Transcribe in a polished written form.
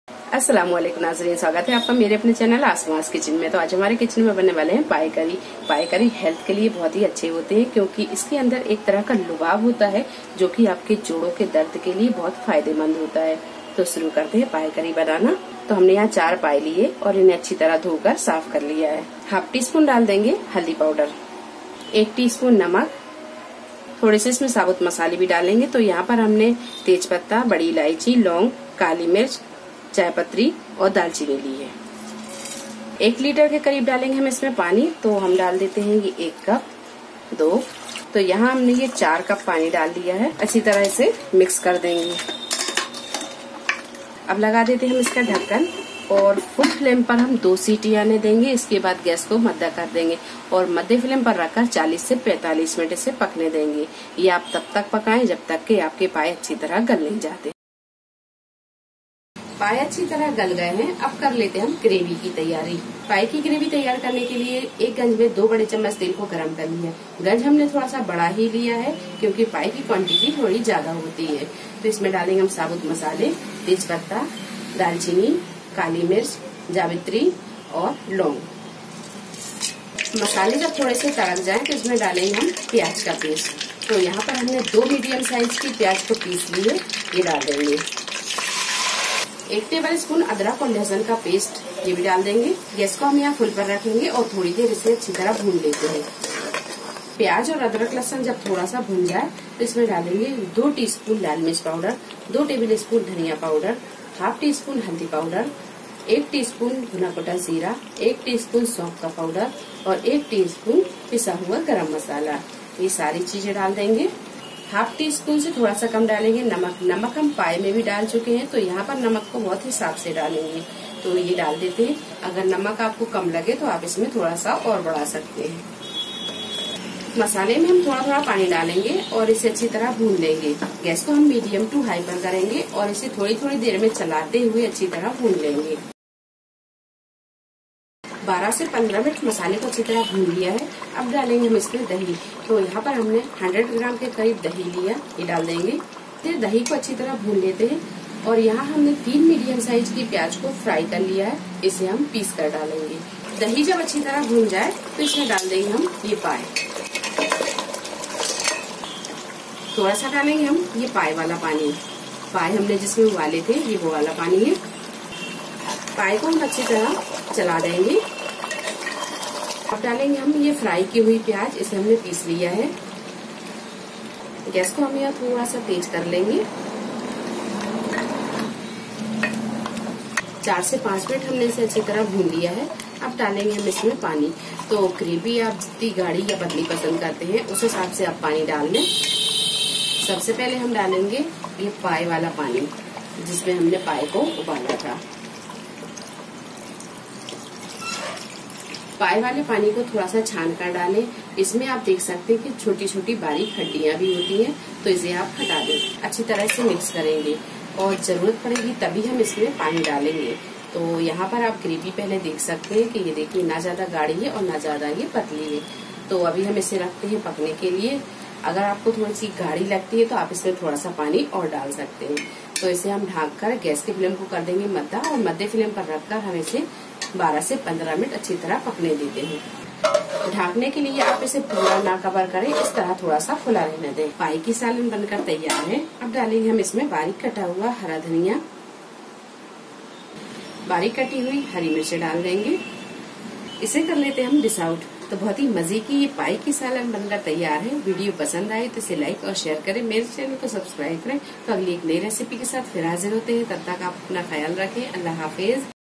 अस्सलाम वालेकुम नाज़रीन, स्वागत है आपका मेरे अपने चैनल आसमास किचन में। तो आज हमारे किचन में बनने वाले हैं पाई करी। पाई करी हेल्थ के लिए बहुत ही अच्छे होते हैं क्योंकि इसके अंदर एक तरह का लुभाव होता है जो कि आपके जोड़ों के दर्द के लिए बहुत फायदेमंद होता है। तो शुरू करते हैं पाई करी बनाना। तो हमने यहाँ 4 पाई लिए और इन्हें अच्छी तरह धोकर साफ कर लिया है। हाफ टी स्पून डाल देंगे हल्दी पाउडर, 1 टीस्पून नमक, थोड़े से इसमें साबुत मसाले भी डालेंगे। तो यहाँ पर हमने तेज पत्ता, बड़ी इलायची, लौंग, काली मिर्च, चाय पत्ती और दालचीनी ली है। 1 लीटर के करीब डालेंगे हम इसमें पानी। तो हम डाल देते हैं ये 1 कप, 2। तो यहाँ हमने ये 4 कप पानी डाल दिया है। अच्छी तरह इसे मिक्स कर देंगे। अब लगा देते हैं हम इसका ढक्कन और फुल फ्लेम पर हम 2 सीटी आने देंगे। इसके बाद गैस को मध्य कर देंगे और मध्य फ्लेम पर रखकर 40 से 45 मिनट इसे पकने देंगे। ये आप तब तक पकाएं जब तक कि आपके पाए अच्छी तरह गल नहीं जाते। पाए अच्छी तरह गल गए हैं। अब कर लेते हैं हम ग्रेवी की तैयारी। पाए की ग्रेवी तैयार करने के लिए एक गंज में 2 बड़े चम्मच तेल को गर्म कर लिया। गंज हमने थोड़ा सा बड़ा ही लिया है क्योंकि पाए की क्वांटिटी थोड़ी ज्यादा होती है। तो इसमें डालेंगे हम साबुत मसाले, तेज पत्ता, दालचीनी, काली मिर्च, जावित्री और लौंग। मसाले जब थोड़े से तड़क जाए तो इसमें डालेंगे हम प्याज का पेस्ट। तो यहाँ पर हमने 2 मीडियम साइज की प्याज को पीस ली है, ये डाल देंगे। 1 टेबल स्पून अदरक और लहसुन का पेस्ट ये भी डाल देंगे। गैस को हम यहाँ फुल पर रखेंगे और थोड़ी देर इसे अच्छी तरह भून लेते हैं। प्याज और अदरक लहसुन जब थोड़ा सा भून जाए तो इसमें डालेंगे 2 टीस्पून लाल मिर्च पाउडर, 2 टेबल स्पून धनिया पाउडर, हाफ टी स्पून हल्दी पाउडर, 1 टीस्पून भुना कुटा जीरा, 1 टीस्पून सौंफ का पाउडर और 1 टीस्पून पिसा हुआ गरम मसाला। ये सारी चीजें डाल देंगे। हाफ टी स्पून से थोड़ा सा कम डालेंगे नमक। नमक हम पाए में भी डाल चुके हैं तो यहाँ पर नमक को बहुत हिसाब से डालेंगे। तो ये डाल देते हैं। अगर नमक आपको कम लगे तो आप इसमें थोड़ा सा और बढ़ा सकते हैं। मसाले में हम थोड़ा थोड़ा पानी डालेंगे और इसे अच्छी तरह भून लेंगे। गैस को हम मीडियम टू हाई पर करेंगे और इसे थोड़ी थोड़ी देर में चलाते हुए अच्छी तरह भून लेंगे। 12 से 15 मिनट मसाले को अच्छी तरह भून लिया है। अब डालेंगे हम इसमें दही। तो यहाँ पर हमने 100 ग्राम के करीब दही लिया, ये डाल देंगे। फिर दही को अच्छी तरह भून लेते हैं और यहाँ हमने 3 मीडियम साइज की प्याज को फ्राई कर लिया है, इसे हम पीस कर डालेंगे। दही जब अच्छी तरह भून जाए तो इसमें डाल देंगे हम ये पाए। थोड़ा सा डालेंगे हम ये पाए वाला पानी। पाए हमने जिसमें उबाले थे ये वो वाला पानी है। पाए को हम अच्छी तरह चला देंगे। अब डालेंगे हम ये फ्राई की हुई प्याज, इसे हमने पीस लिया है। गैस को हम यहाँ थोड़ा सा तेज कर लेंगे। 4 से 5 मिनट हमने इसे अच्छी तरह भून लिया है। अब डालेंगे हम इसमें पानी। तो ग्रेवी आप जितनी गाढ़ी या पतली पसंद करते हैं उस हिसाब से आप पानी डाल लें। सबसे पहले हम डालेंगे ये पाए वाला पानी जिसमें हमने पाए को उबाला था। पाए वाले पानी को थोड़ा सा छान कर डालें। इसमें आप देख सकते हैं कि छोटी छोटी बारीक हड्डियां भी होती हैं, तो इसे आप हटा दें। अच्छी तरह से मिक्स करेंगे और जरूरत पड़ेगी तभी हम इसमें पानी डालेंगे। तो यहाँ पर आप ग्रेवी पहले देख सकते हैं कि ये देखिए ना ज्यादा गाढ़ी है और ना ज्यादा ये पतली है। तो अभी हम इसे रखते हैं पकने के लिए। अगर आपको थोड़ी सी गाढ़ी लगती है तो आप इसमें थोड़ा सा पानी और डाल सकते हैं। तो इसे हम ढक कर गैस की फ्लेम को कर देंगे मध्य और मध्य फ्लेम पर रखकर हम इसे 12 से 15 मिनट अच्छी तरह पकने देते हैं। ढकने के लिए आप इसे पूरा ना कवर करें, इस तरह थोड़ा सा खुला रहने दें। पाई की सालन बनकर तैयार है। अब डालेंगे हम इसमें बारीक कटा हुआ हरा धनिया, बारीक कटी हुई हरी मिर्च डाल देंगे। इसे कर लेते हैं हम डिश आउट। तो बहुत ही मजे की ये पाई की सालन बनकर तैयार है। वीडियो पसंद आए तो इसे लाइक और शेयर करें। मेरे चैनल को सब्सक्राइब करें। तो अगली एक नई रेसिपी के साथ फिर हाजिर होते हैं। तब तक आप अपना ख्याल रखें। अल्लाह हाफिज।